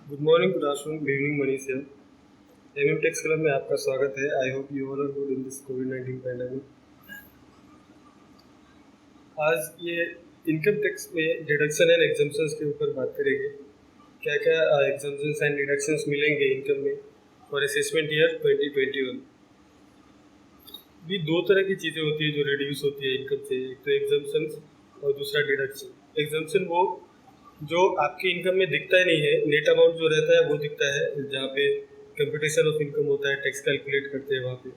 Good morning, good afternoon, good evening. Manish है MM tax club में आपका स्वागत है। I hope you all are good in this कोविड-19 पैंडेमिक। आज ये इनकम टैक्स में डिडक्शन एंड एग्जम्पशंस के ऊपर बात करेंगे। क्या क्या एग्जम्पशंस एंड डिडक्शंस मिलेंगे इनकम में फॉर असेसमेंट ईयर 2021। भी दो तरह की चीज़ें होती है जो रिड्यूस होती है इनकम से, एक तो एग्जम्पशंस और दूसरा डिडक्शन। एग्जम्पशन वो जो आपके इनकम में दिखता ही नहीं है, नेट अमाउंट जो रहता है वो दिखता है, जहाँ पे कंप्यूटेशन ऑफ इनकम होता है, टैक्स कैलकुलेट करते हैं वहाँ पे।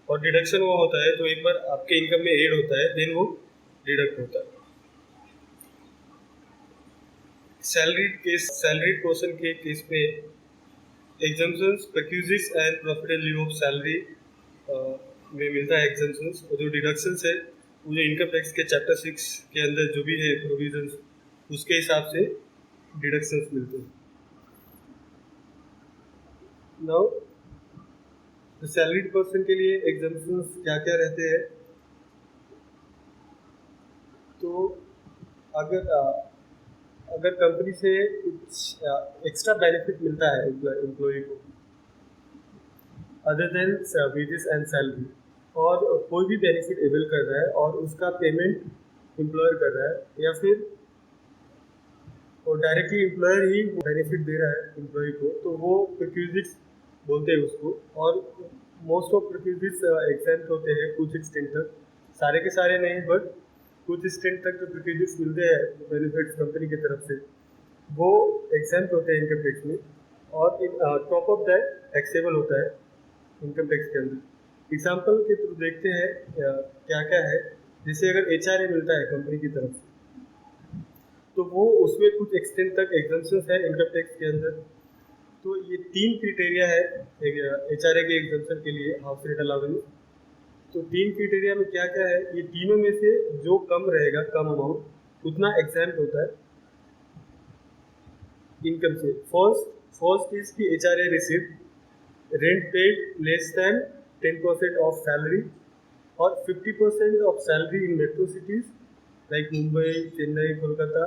और डिडक्शन वो होता है जो एक बार आपके इनकम में ऐड होता है देन वो डिडक्ट होता है। सैलरीड पर्सन के केस में exemptions perquisites and profit and leave of salary में मिलता है एग्जम्पशंस। और जो डिडक्शंस है वो जो इनकम टैक्स के चैप्टर 6 के अंदर जो भी है प्रोविजंस, उसके हिसाब से डिडक्शंस मिलते हैं। नाउ सैलरीड पर्सन के लिए एग्जम्पशंस क्या क्या रहते हैं, तो अगर अगर कंपनी से कुछ एक्स्ट्रा बेनिफिट मिलता है एम्प्लॉय को other than wages and salary, और कोई भी बेनिफिट एवेल कर रहा है और उसका पेमेंट एम्प्लॉयर कर रहा है, या फिर और डायरेक्टली एम्प्लॉयर ही बेनिफिट दे रहा है एम्प्लॉय को, तो वो प्रिक्विजिट्स बोलते हैं उसको। और मोस्ट ऑफ प्रिक्विजिट्स एग्जाम्प्ट होते हैं कुछ एक्सटेंट तक, सारे के सारे नहीं बट कुछ एक्सटेंट तक जो प्रिक्विजिट्स मिलते हैं बेनिफिट्स कंपनी की तरफ से वो एग्जाम्प्ट होते हैं इनकम टैक्स में। और टॉप ऑफ दैट टैक्सेबल होता है इनकम टैक्स के अंदर। एग्जाम्पल के थ्रू देखते हैं क्या क्या है। जैसे अगर HRA मिलता है कंपनी की तरफ से, तो वो उसमें कुछ एक्सटेंट तक एग्जम्पशंस है इनकम टैक्स के अंदर। तो ये 3 क्राइटेरिया है HRA के एग्जम्पशन के लिए, हाउस रेंट अलाउंस। तो 3 क्राइटेरिया में क्या क्या है, ये तीनों में से जो कम रहेगा, कम अमाउंट, उतना एग्जाम्प्ट होता है इनकम से। फर्स्ट इज की HRA receipt rent paid less than 10% of salary और 50% of salary in metro cities like Mumbai, Chennai, Kolkata,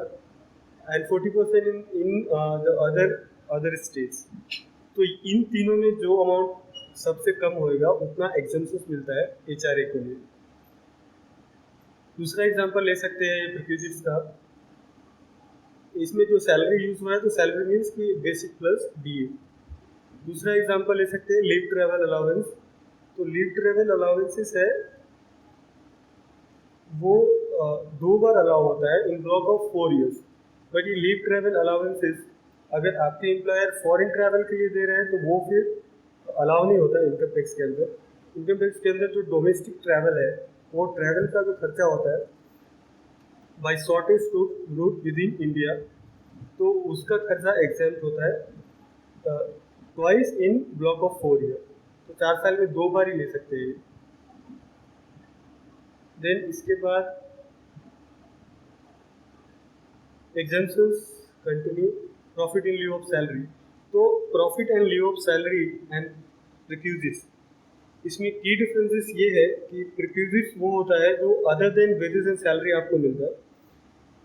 and 40% in the other states. तो इन तीनों में जो अमाउंट सबसे कम होएगा उतना एग्जम्पशन मिलता है HRA के लिए। दूसरा एग्जांपल ले सकते हैं प्रिक्विजिट्स का। इसमें जो सैलरी यूज हुआ है तो सैलरी मीन्स की बेसिक प्लस DA। दूसरा एग्जांपल ले सकते हैं लीव ट्रैवल अलाउंस। तो लीव ट्रैवल अलाउंसेस है वो 2 बार अलाउ होता है इन ब्लॉक ऑफ 4 ईयर्स। बट ये लीव ट्रैवल अलाउंसेस अगर आपके एम्प्लॉयर फॉरेन ट्रैवल के लिए दे रहे हैं तो वो फिर अलाउ नहीं होता इनकम टैक्स के अंदर। इनकम टैक्स के अंदर जो डोमेस्टिक ट्रैवल है वो ट्रैवल का जो खर्चा होता है by shortest route with in India, तो उसका खर्चा एग्जाम्प्ट होता है twice in block of 4 year. तो 4 साल में 2 बार ही ले सकते हैं। देन इसके बाद exemptions continue. Profit in lieu of salary. तो profit and leave of salary and perquisites, इसमें की डिफरेंसेस ये है कि प्रिक्यूजिट्स वो होता है जो other than wages and salary आपको मिलता है,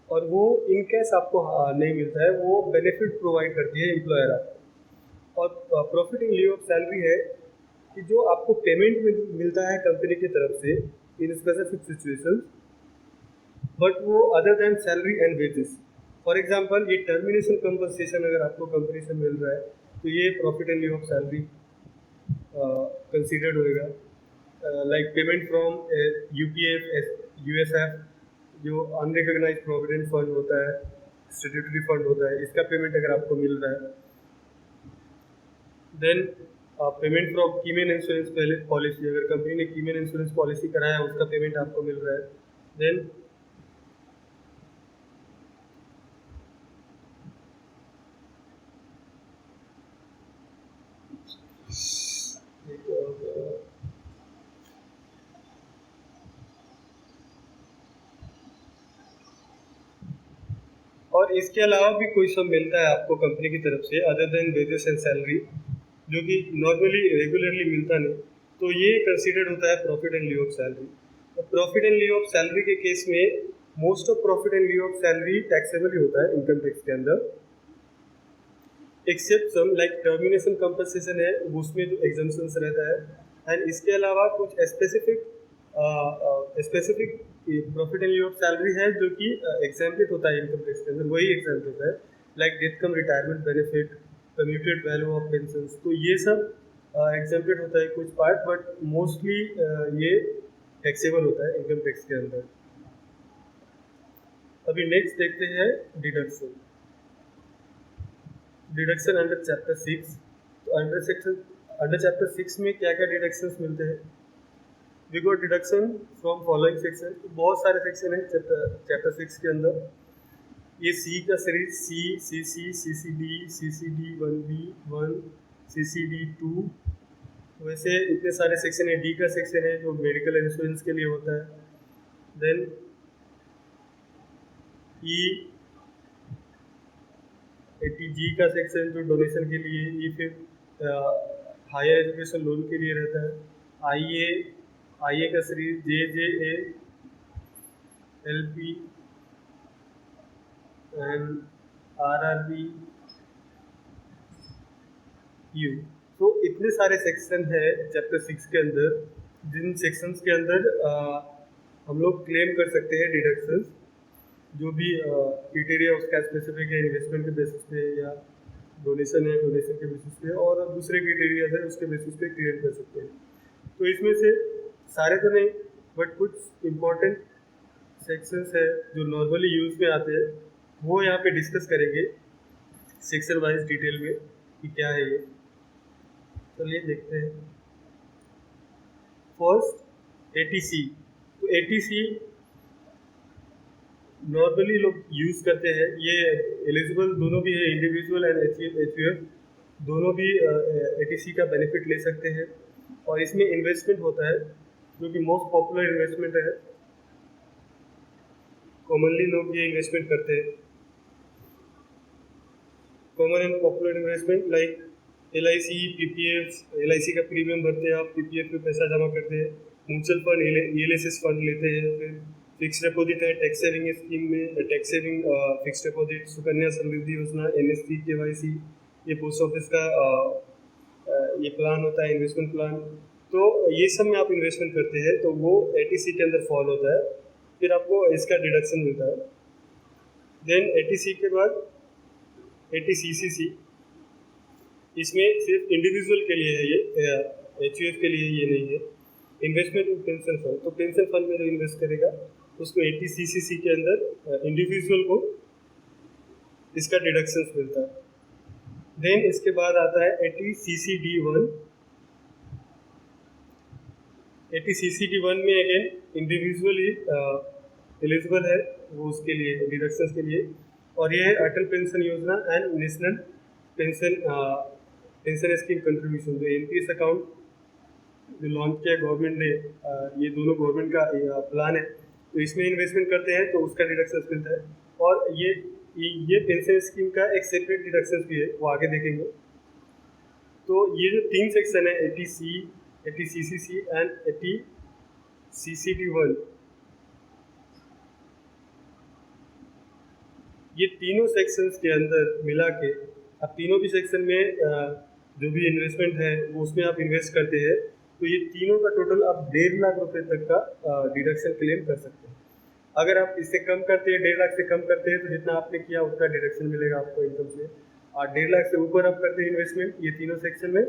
और वो इन केस आपको नहीं मिलता है, वो बेनिफिट प्रोवाइड करती है एम्प्लॉयर आपको। और profit in lieu of salary है कि जो आपको पेमेंट मिलता है कंपनी की तरफ से इन स्पेसिफिक सिचुएशंस, बट वो other than salary and wages. For example ये टर्मिनेशन कंपनसेशन अगर आपको कंपनी से मिल रहा है तो ये profit and leave of salary considered होएगा। Like payment from UPF, USF, जो अनरिकॉग्नाइज्ड प्रोविडेंट फंड होता है, स्टैट्यूटरी फंड होता है, इसका पेमेंट अगर आपको मिल रहा है। Then payment from keyman insurance policy, अगर कंपनी ने कीमेन इंश्योरेंस पॉलिसी कराया उसका पेमेंट आपको मिल रहा है। देन और इसके अलावा भी कोई सब मिलता है आपको कंपनी की तरफ से other than wages and salary, जो कि नॉर्मली रेगुलरली मिलता नहीं, तो ये कंसीडर्ड होता है profit and leave of salary. और profit and leave of salary के केस में most of profit and leave of salary taxable ही होता है इनकम टैक्स के अंदर। Except some like termination compensation है, उसमें जो एग्जम्पशंस रहता है, एंड इसके अलावा कुछ specific profit and loss salary है जो कि एग्जेम्प्टेड होता है इनकम टैक्स के अंदर, वही एग्जाम्प्ट होता है, like death come retirement benefit, commuted value of pension, तो ये सब एग्जेम्प्टेड होता है कुछ पार्ट, बट मोस्टली ये टैक्सेबल होता है इनकम टैक्स के अंदर। अभी नेक्स्ट देखते हैं डिडक्शन। Deduction under chapter 6। तो अंडर चैप्टर 6 में क्या क्या डिडक्शंस मिलते हैं? We got deduction from following section. बहुत सारे सेक्शन है चैप्टर 6 के अंदर। ये सी का सीरीज सी, सी सी, सी सी डी, सी सी डी 1B1, सी सी डी 2, वैसे इतने सारे सेक्शन है। डी का सेक्शन है जो मेडिकल इंश्योरेंस के लिए होता है। देन ई 80G का सेक्शन जो डोनेशन के लिए, ये फिर हायर एजुकेशन लोन के लिए रहता है। आई ए का series JJA, LP and RRB U। तो इतने सारे सेक्शन है चैप्टर 6 के अंदर, जिन सेक्शंस के अंदर हम लोग क्लेम कर सकते हैं डिडक्शंस, जो भी क्राइटेरिया उसका स्पेसिफिक है, इन्वेस्टमेंट के बेसिस पे या डोनेशन है डोनेशन के बेसिस पे, और दूसरे क्राइटेरिया है उसके बेसिस पे क्लेम कर सकते हैं। तो इसमें से सारे तो नहीं, बट कुछ इम्पोर्टेंट सेक्शंस है जो नॉर्मली यूज में आते हैं, वो यहाँ पे डिस्कस करेंगे सेक्शन वाइज डिटेल में कि क्या है ये। चलिए देखते हैं। First ATC। तो ATC नॉर्मली लोग यूज करते हैं, ये एलिजिबल दोनों भी है, इंडिविजुअल एंड HUF दोनों भी ATC का बेनिफिट ले सकते हैं। और इसमें इन्वेस्टमेंट होता है जो कि मोस्ट पॉपुलर इन्वेस्टमेंट है, कॉमनली लोग ये इन्वेस्टमेंट करते हैं। Common and popular investment like LIC, PPF, LIC का प्रीमियम भरते हैं आप, PPF में पैसा जमा करते हैं, म्यूचुअल फंड ELSS फंड लेते हैं, फिर फिक्स डिपॉजिट है टैक्स सेविंग स्कीम में, tax saving fix deposit, Sukanya Samriddhi Yojana, NSC, KYC, ये पोस्ट ऑफिस का ये प्लान होता है, इन्वेस्टमेंट प्लान। तो ये सब में आप इन्वेस्टमेंट करते हैं तो वो ATC के अंदर फॉल होता है, फिर आपको इसका डिडक्शन मिलता है। देन ATC के बाद ATCCC, इसमें सिर्फ इंडिविजुअल के लिए है ये, HUF के लिए ये नहीं है। इन्वेस्टमेंट इन पेंशन फंड, तो पेंशन फंड में जो इन्वेस्ट करेगा उसको ATCCC के अंदर इंडिविजुअल को इसका डिडक्शंस मिलता है। देन इसके बाद आता है ATCCD1। ATCCD1 में अगेन इंडिविजुअल ही एलिजिबल है वो उसके लिए डिडक्शंस के लिए, और ये है अटल पेंशन योजना and national pension scheme contribution, जो NPS अकाउंट जो लॉन्च किया गवर्नमेंट ने, ये दोनों गवर्नमेंट का प्लान है, तो इसमें इन्वेस्टमेंट करते हैं तो उसका डिडक्शन मिलता है। और ये पेंशन स्कीम का एक सेपरेट डिडक्शन भी है, वो आगे देखेंगे। तो ये जो 3 सेक्शन है ATC, ATCCC एंड ATCCD1, ये तीनों सेक्शंस के अंदर मिला के अब तीनों भी सेक्शन में जो भी इन्वेस्टमेंट है वो उसमें आप इन्वेस्ट करते हैं, तो ये तीनों का टोटल आप 1.5 लाख रुपए तक का डिडक्शन क्लेम कर सकते हैं। अगर आप इससे कम करते हैं, 1.5 लाख से कम करते हैं, तो जितना आपने किया उसका डिडक्शन मिलेगा आपको इनकम से। और 1.5 लाख से ऊपर आप करते हैं इन्वेस्टमेंट ये तीनों सेक्शन में,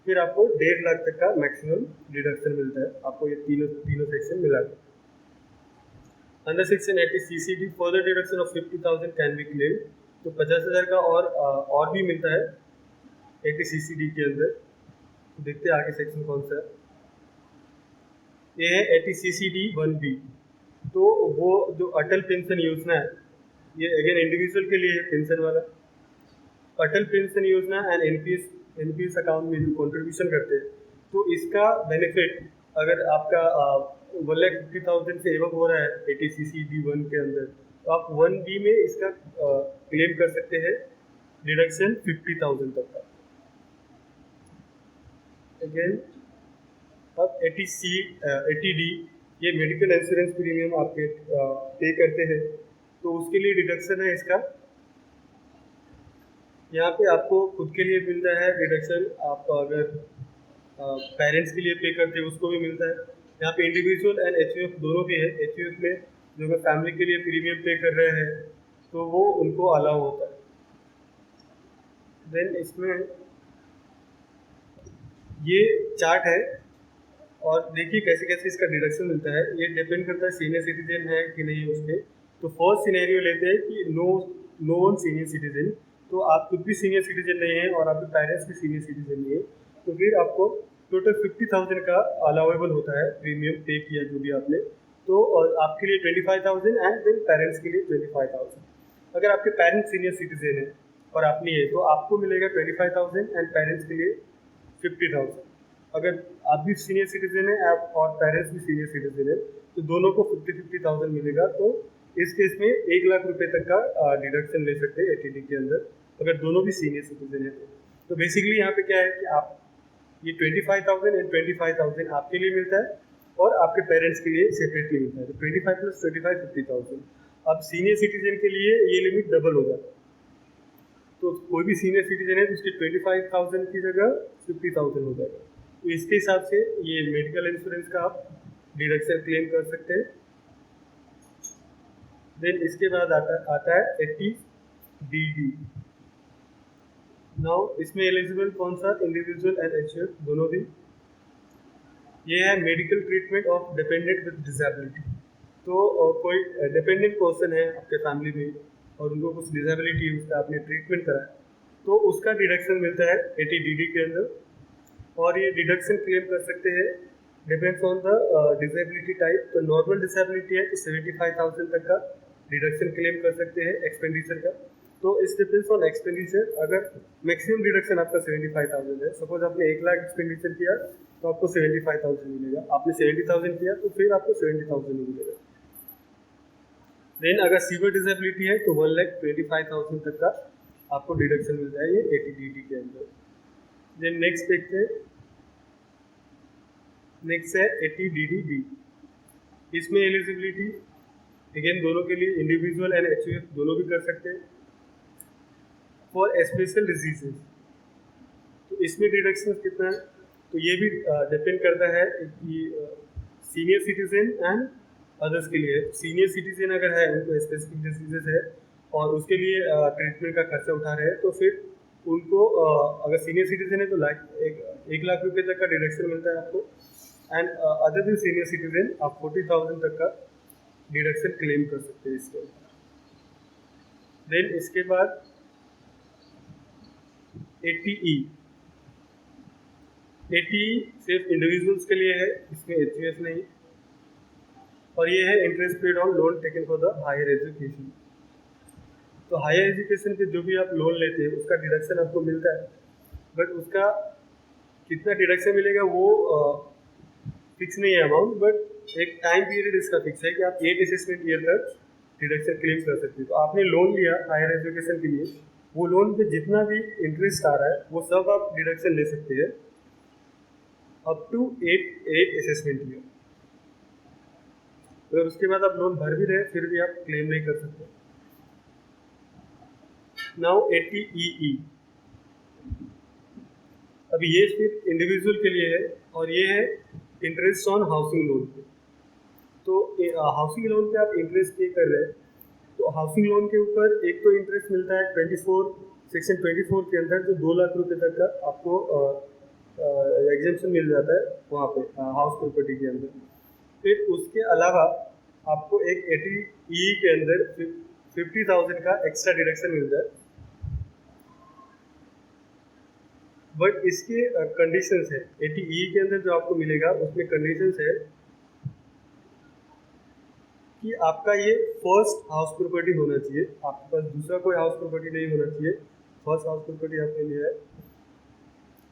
फिर आपको 1.5 लाख तक का मैक्सिमम डिडक्शन मिलता है आपको, ये तीनों सेक्शन मिला के। Under section ATCCD further deduction of 50,000 can be claim, तो 50,000 का और भी मिलता है ATCCD के अंदर। देखते हैं आगे सेक्शन कौन सा है। ये है ATCCD1B। तो वो जो अटल पेंशन योजना है, ये अगेन इंडिविजुअल के लिए है पेंशन वाला। अटल पेंशन योजना एंड NPS अकाउंट में जो कॉन्ट्रीब्यूशन करते हैं, तो इसका बेनिफिट अगर आपका 1,50,000 से एवं हो रहा है ATCCD1 के अंदर, तो आप 1B में इसका क्लेम कर सकते हैं डिडक्शन 50,000 तक का। अगेन अब ATD, ये मेडिकल इंश्योरेंस प्रीमियम आपके पे करते हैं, तो उसके लिए डिडक्शन है इसका यहाँ पे आपको खुद के लिए मिलता है डिडक्शन, आप अगर पेरेंट्स के लिए पे करते हैं उसको भी मिलता है। यहाँ पे इंडिविजुअल एंड एचयूएफ दोनों भी है। एचयूएफ में जो अगर फैमिली के लिए प्रीमियम पे कर रहे हैं तो वो उनको अलाउ होता है। देन इसमें ये चार्ट है और देखिए कैसे कैसे इसका डिडक्शन मिलता है। ये डिपेंड करता है सीनियर सिटीजन है कि नहीं उसके। तो फर्स्ट सिनेरियो लेते हैं कि नो वन सीनियर सिटीजन, तो आप खुद भी सीनियर सिटीजन नहीं है और आपके पेरेंट्स भी सीनियर सिटीजन नहीं है, तो फिर आपको टोटल 50,000 का अलाउेबल होता है प्रीमियम पे किया जो भी आपने। तो और आपके लिए 25,000 एंड देन पेरेंट्स के लिए 25,000। अगर आपके पेरेंट्स सीनियर सिटीजन है और आप नहीं है तो आपको मिलेगा 25,000 एंड पेरेंट्स के लिए 50,000। अगर आप भी सीनियर सिटीजन है आप और पेरेंट्स भी सीनियर सिटीजन है तो दोनों को 50,000 मिलेगा। तो इस केस में 1,00,000 रुपए तक का डिडक्शन ले सकते हैं एटीडी के अंदर, अगर दोनों भी सीनियर सिटीजन है तो बेसिकली यहाँ पे क्या है कि आप ये 25,000 एंड 25,000 आपके लिए मिलता है और आपके पेरेंट्स के लिए सेपरेटली मिलता है। तो 25 प्लस 25 50,000। अब सीनियर सिटीजन के लिए ये लिमिट डबल हो जाता है। तो कोई भी सीनियर सिटीजन है तो उसके 25,000 की जगह 50,000 हो जाएगा। तो इसके हिसाब से ये मेडिकल इंश्योरेंस का आप डिडक्शन क्लेम कर सकते हैं। देन इसके बाद आता है 80DD। नाउ इसमें एलिजिबल कौन सा, इंडिविजुअल एंड एचयूएफ दोनों भी। ये है medical treatment of dependent with disability. तो कोई डिपेंडेंट पर्सन है आपके फैमिली में और उनको कुछ डिसेबिलिटी है, उसका आपने ट्रीटमेंट कराया तो उसका डिडक्शन मिलता है 80DD के अंदर। और ये डिडक्शन क्लेम कर सकते हैं depends on the disability type. तो नॉर्मल डिसेबिलिटी है तो 75,000 तक का डिडक्शन क्लेम कर सकते हैं एक्सपेंडिचर का। तो इस डिपेंड्स ऑन एक्सपेंडिचर। अगर मैक्सिमम डिडक्शन आपका 75,000 है, सपोज आपने 1,00,000 एक्सपेंडिचर किया तो आपको 75,000 मिलेगा। आपने 70,000 किया तो फिर आपको 70,000 मिलेगा। देन अगर सीवियर डिसेबिलिटी है तो 1,25,000 तक का आपको डिडक्शन मिलता है ये 80DD के अंदर। देन नेक्स्ट देखते हैं, नेक्स्ट है 80DD। इसमें एलिजिबिलिटी अगेन दोनों के लिए, इंडिविजुअल एंड एचयूएफ दोनों भी कर सकते हैं फॉर स्पेशल डिजीजेस। तो इसमें डिडक्शन कितना है तो ये भी डिपेंड करता है कि सीनियर सिटीजन एंड अदर्स के लिए। सीनियर सिटीजन अगर है उनको स्पेसिफिक डिजीजेस है और उसके लिए ट्रीटमेंट का खर्चा उठा रहे हैं तो फिर उनको अगर सीनियर सिटीजन है तो 1,00,000 रुपये तक का डिडक्शन मिलता है आपको। And other than senior citizen आप 40,000 तक का डिडक्शन क्लेम कर सकते हैं इसके। देन इसके बाद 80E। 80E सिर्फ इंडिविजुअल्स के लिए है, इसमें एचयूएफ नहीं। और ये है interest paid on loan taken for the higher education. तो हायर एजुकेशन के जो भी आप लोन लेते हैं उसका डिडक्शन आपको मिलता है, बट उसका कितना डिडक्शन मिलेगा वो फिक्स नहीं है अमाउंट, बट एक टाइम पीरियड इसका फिक्स है कि आप 8 असेसमेंट ईयर तक डिडक्शन क्लेम कर सकते हैं। तो आपने लोन लिया हायर एजुकेशन के लिए, वो लोन पे जितना भी इंटरेस्ट आ रहा है वो सब आप डिडक्शन ले सकते हैं अप टू 8 असेसमेंट ईयर। अगर उसके बाद आप लोन भर भी रहे फिर भी आप क्लेम नहीं कर सकते। Now 80EE। अब ये सिर्फ इंडिविजुअल के लिए है और ये है इंटरेस्ट ऑन हाउसिंग लोन पे। तो हाउसिंग लोन पे आप इंटरेस्ट पे कर रहे हैं तो हाउसिंग लोन के ऊपर एक तो इंटरेस्ट मिलता है सेक्शन 24 के अंदर जो 2,00,000 रुपये तक का आपको एग्जेम्पशन मिल जाता है वहाँ पे हाउस प्रॉपर्टी के अंदर। फिर उसके अलावा आपको एक 80E के अंदर 50,000 का एक्स्ट्रा डिडक्शन मिलता है। बट इसके कंडीशंस है 80E के अंदर जो आपको मिलेगा उसमें कंडीशंस है कि आपका ये फर्स्ट हाउस प्रॉपर्टी होना चाहिए, आपके पास दूसरा कोई हाउस प्रॉपर्टी नहीं होना चाहिए। फर्स्ट हाउस प्रॉपर्टी आपने लिया है,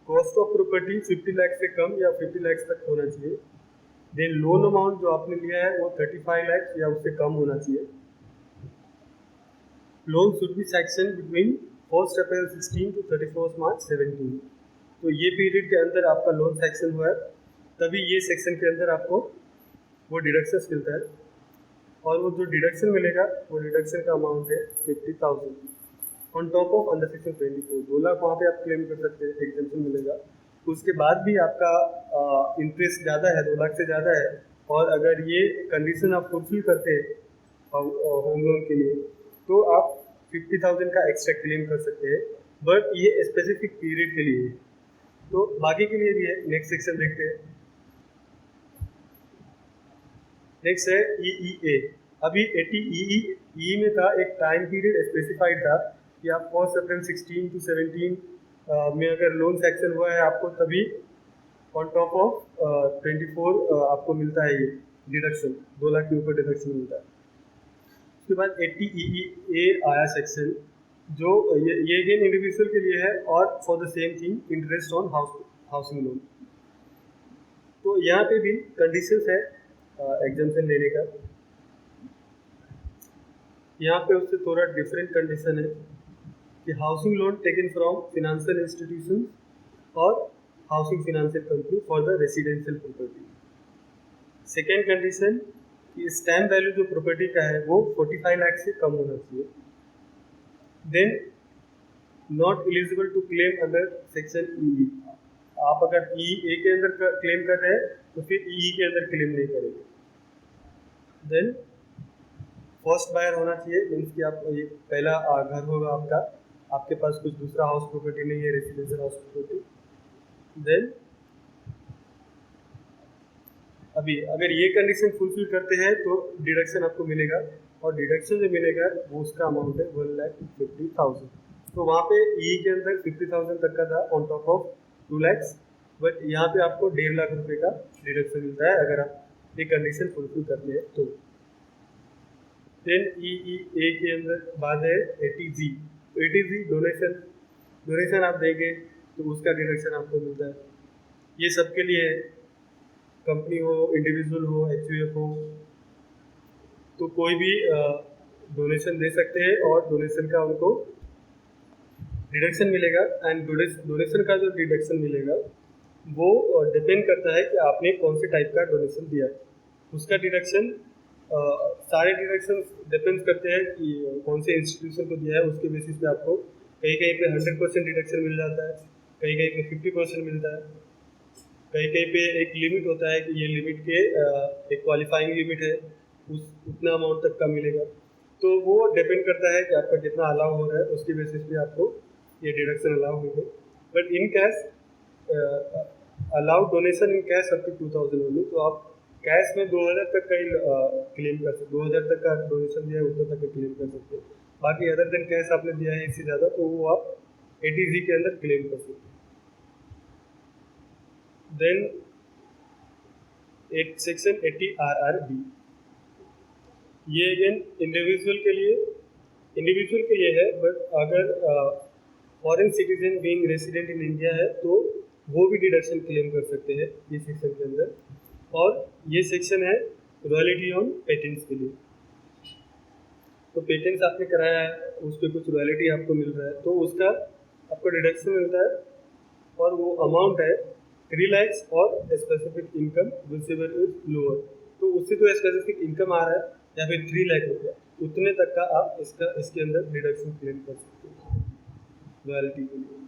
कॉस्ट ऑफ प्रॉपर्टी 50 लाख से कम या 50 लाख तक होना चाहिए। देन लोन अमाउंट जो आपने लिया है वो 35 लाख या उससे कम होना चाहिए। Loan should be sanction between 1 April 16 to 31 मार्च 17। तो ये पीरियड के अंदर आपका लोन सैंक्शन हुआ है तभी ये सेक्शन के अंदर आपको वो डिडक्शन मिलता है। और वो जो डिडक्शन मिलेगा वो डिडक्शन का अमाउंट है 50,000। On top of under section 24 2 lakh वहाँ पे आप क्लेम कर सकते हैं, एग्जेम्पशन मिलेगा। उसके बाद भी आपका इंटरेस्ट ज़्यादा है, 2 लाख से ज़्यादा है, और अगर ये कंडीशन आप फुलफिल करते हैं होम लोन के लिए, तो आप 50,000 का एक्स्ट्रा क्लेम कर सकते हैं, बट ये स्पेसिफिक पीरियड के लिए है। तो बाकी के लिए भी है। नेक्स्ट सेक्शन देखते हैं। नेक्स्ट है EEA। अभी 80 EE में था, एक टाइम पीरियड स्पेसिफाइड था कि आप 1 अप्रैल 16 to 17 में अगर लोन सैंक्शन हुआ है आपको, तभी ऑन टॉप ऑफ 24 आपको मिलता है ये डिडक्शन, 2 लाख के ऊपर डिडक्शन मिलता है। उसके बाद 80 EEA आया सेक्शन, जो ये अगेन इंडिविजुअल के लिए है और for the same thing interest on housing loan. तो यहाँ पे भी कंडीशंस है एग्जाम्पशन लेने का। यहाँ पे उससे थोड़ा डिफरेंट कंडीशन है कि housing loan taken from financial institution और housing financial company for the residential property. Second condition कि स्टैम्प वैल्यू जो प्रॉपर्टी का है वो 45 लाख से कम होना चाहिए। Then not eligible to claim under section EE। आप अगर EA के अंदर क्लेम कर रहे हैं तो फिर EE के अंदर क्लेम नहीं करेंगे। देन फर्स्ट बायर होना चाहिए, मीन्स कि आप ये पहला घर होगा आपका, आपके पास कुछ दूसरा हाउस प्रॉपर्टी नहीं है, रेसिडेंशियल हाउस प्रॉपर्टी। देन अभी अगर ये कंडीशन फुलफिल करते हैं तो डिडक्शन आपको मिलेगा, और डिडक्शन जो मिलेगा वो उसका अमाउंट है 1,50,000। तो वहाँ पे E के अंदर 50,000 तक का था on top of 2 lakhs, but यहाँ पे आपको 1.5 लाख रुपए का डिडक्शन मिलता है अगर आप ये कंडीशन फुलफिल करते हैं तो। देन EEA के अंदर बात है 80G। 80G डोनेशन आप देंगे तो उसका डिडक्शन आपको मिलता है। ये सबके लिए है, कंपनी हो, इंडिविजुअल हो, HUF हो, तो कोई भी डोनेशन दे सकते हैं और डोनेशन का उनको डिडक्शन मिलेगा। एंड डोनेशन का जो डिडक्शन मिलेगा वो डिपेंड करता है कि आपने कौन से टाइप का डोनेशन दिया है। उसका डिडक्शन सारे डिडक्शन डिपेंड करते हैं कि कौन से इंस्टीट्यूशन को दिया है, उसके बेसिस पे आपको कहीं कहीं पे 100% डिडक्शन मिल जाता है, कहीं कहीं पे 50% मिलता है, कहीं कहीं पे एक लिमिट होता है कि ये लिमिट के एक क्वालिफाइंग लिमिट है, उतना अमाउंट तक का मिलेगा। तो वो डिपेंड करता है कि आपका कितना अलाउ हो रहा है, उसके बेसिस पे आपको ये डिडक्शन अलाउ होंगे। But in cash allowed donation in cash up to 2,000 only. तो आप कैश में 2,000 तक का ही क्लेम कर सकते, 2,000 तक का डोनेशन दिया है उतना तक का क्लेम कर सकते हैं। बाकी अदर देन कैश आपने दिया है इससे ज़्यादा तो वो आप 80G के अंदर क्लेम कर सकते हैं। देन एक सेक्शन 80 RRB, ये अगेन इंडिविजुअल के लिए है, बट अगर foreign citizen being resident in India है तो वो भी डिडक्शन क्लेम कर सकते हैं ये सेक्शन के अंदर। और ये सेक्शन है रॉयल्टी ऑन पेटेंट्स के लिए। तो पेटेंट्स आपने कराया है, उस पर कुछ रॉयल्टी आपको मिल रहा है, तो उसका आपको डिडक्शन मिलता है, और वो अमाउंट है 3 lakhs और specific income visible is lower. तो उससे तो स्पेसिफिक इनकम आ रहा है या फिर 3 लाख रुपया, उतने तक का आप इसके अंदर डिडक्शन क्लेम कर सकते हो रॉयल्टी के लिए।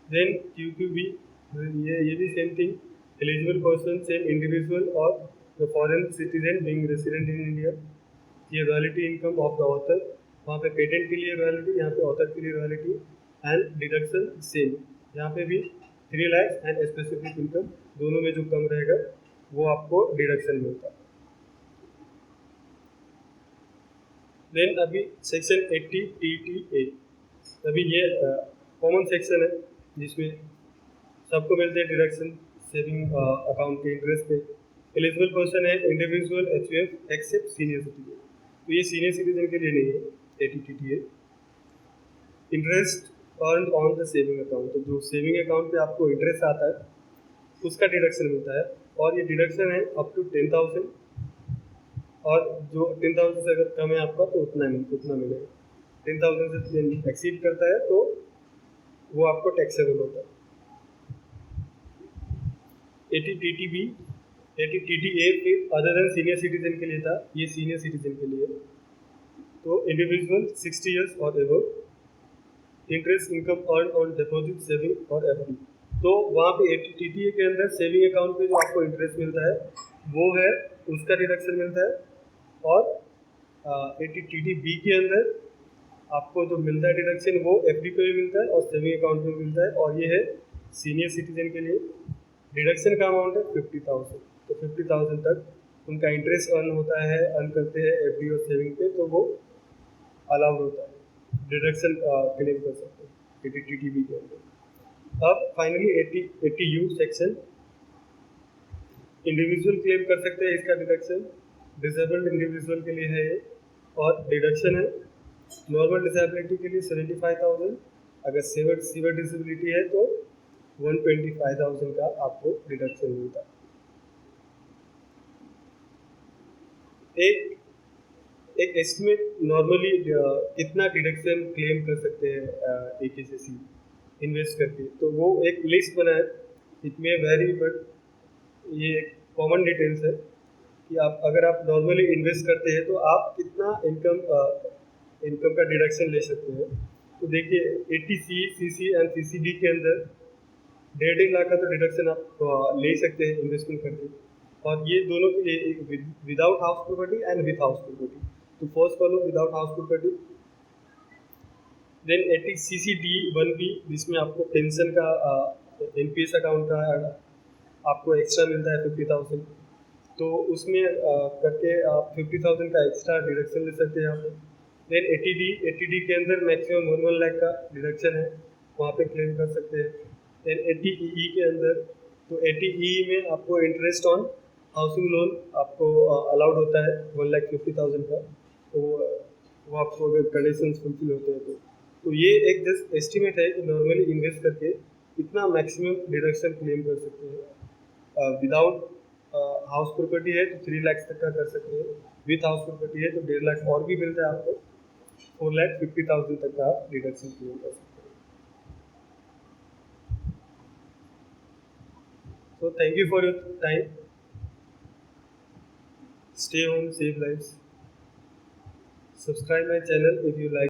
देन QQB, ये भी same thing, eligible person same individual और the foreign citizen being resident in India. ये royalty income of the author, वहाँ पे पेटेंट के लिए रॉयल्टी, यहाँ पे ऑथर के लिए रॉयल्टी, एंड डिडक्शन सेम, यहाँ पे भी 3 lakhs एंड स्पेसिफिक इनकम, दोनों में जो कम रहेगा वो आपको डिडक्शन मिलता है। देन अभी सेक्शन 80 TTA, अभी ये कॉमन सेक्शन है जिसमें सबको मिलते हैं डिडक्शन सेविंग अकाउंट के इंटरेस्ट पे। एलिजिबल पर्सन है individual HUF except senior citizen, तो ये सीनियर सिटीजन के लिए नहीं है 80 TTA। Interest earn on the saving account, तो जो सेविंग अकाउंट पे आपको इंटरेस्ट आता है उसका डिडक्शन मिलता है, और ये डिडक्शन है अप टू 10,000, और जो 10,000 से अगर कम है आपका तो उतना मिलेगा। 10,000 से एक्सीड करता है तो वो आपको टैक्सेबल होता है। 80 TTA फिर अदर देन सीनियर सिटीजन के लिए था, ये सीनियर सिटीजन के लिए। तो इंडिविजुअल 60 years और above, interest income earn on deposit, saving और एफडी। तो वहाँ पे टीटीए के अंदर सेविंग अकाउंट पे जो आपको इंटरेस्ट मिलता है वो है, उसका डिडक्शन मिलता है। और टीटीबी के अंदर आपको जो मिलता है डिडक्शन वो एफडी पे भी मिलता है और सेविंग अकाउंट पे भी मिलता है। और ये है सीनियर सिटीजन के लिए। डिडक्शन का अमाउंट है 50,000। तो 50,000 तक उनका इंटरेस्ट अर्न होता है, अर्न करते हैं एफडी और सेविंग पे, तो वो अलाउड होता है, डिडक्शन क्लेम कर सकते हैं टीटीबी के अंदर। अब finally 80U section, individual claim कर सकते हैं इसका डिडक्शन, डिसेबल्ड इंडिविजुअल के लिए है ये। और डिडक्शन है नॉर्मल डिसेबिलिटी के लिए 75,000, अगर सीवियर डिसेबिलिटी है तो 125,000 का आपको डिडक्शन मिलता है। एक एस्टिमेट नॉर्मली कितना डिडक्शन क्लेम कर सकते हैं एक एसएससी इन्वेस्ट करके, तो वो एक लिस्ट बना है। इट मे वेरी, बट ये एक कॉमन डिटेल्स है कि आप अगर आप नॉर्मली इन्वेस्ट करते हैं तो आप कितना इनकम का डिडक्शन ले सकते हैं। तो देखिए 80C, CC एंड CCD के अंदर 1.5 लाख का तो डिडक्शन आप ले सकते हैं इन्वेस्टमेंट करके। और ये दोनों के लिए without house property and with house property. तो first column without house property, then 80CCD1B जिसमें आपको पेंशन का एनपीएस अकाउंट का आपको एक्स्ट्रा मिलता है 50,000। तो उसमें करके आप 50,000 का एक्स्ट्रा डिडक्शन ले सकते हैं आप। देन 80D के अंदर मैक्सिमम 1 लाख का डिडक्शन है, वहाँ पे क्लेम कर सकते हैं। देन 80EE के अंदर, तो 80EE में आपको इंटरेस्ट ऑन हाउसिंग लोन आपको अलाउड होता है 1,50,000 का। तो वो आपको अगर कंडीशंस फुलफिल होते हैं तो ये एक जस्ट एस्टिमेट है कि नॉर्मली इन्वेस्ट करके इतना मैक्सिमम डिडक्शन क्लेम कर सकते हैं। विदाउट हाउस प्रॉपर्टी है तो 3 लाख तक का कर सकते हैं, विथ हाउस प्रॉपर्टी है तो 1.5 लाख और भी मिलता है आपको, 4,50,000 तक का आप डिडक्शन क्लेम कर सकते हैं। So thank you for your time. Stay home, save lives. Subscribe my channel if you like.